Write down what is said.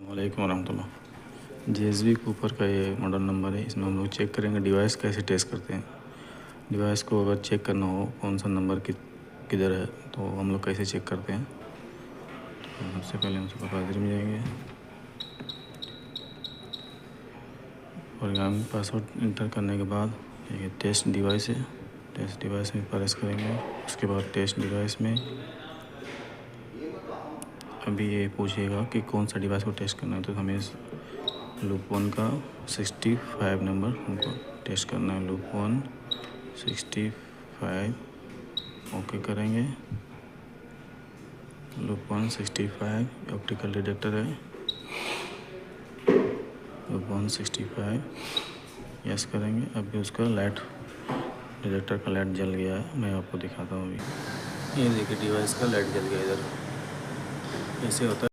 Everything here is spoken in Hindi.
वालेकुम वरहमतुल्लाह। जेएसबी कूपर का ये मॉडल नंबर है। इसमें हम लोग चेक करेंगे डिवाइस कैसे टेस्ट करते हैं। डिवाइस को अगर चेक करना हो कौन सा नंबर किधर है तो हम लोग कैसे चेक करते हैं। तो सबसे पहले हम सुपरवाइजर में जाएंगे और यहाँ पासवर्ड इंटर करने के बाद ये टेस्ट डिवाइस है, टेस्ट डिवाइस में प्रेस करेंगे। उसके बाद टेस्ट डिवाइस में अभी ये पूछेगा कि कौन सा डिवाइस को टेस्ट करना है, तो हमें लूप 1 का 65 नंबर हमको टेस्ट करना है। लूप 1 65 ओके करेंगे। लूप 1 65 ऑप्टिकल डिटेक्टर है। लूप 1 65 यस करेंगे। अभी उसका लाइट डिटेक्टर का लाइट जल गया है, मैं आपको दिखाता हूँ। अभी ये देखिए डिवाइस का लाइट जल गया इधर। ऐसे होता है।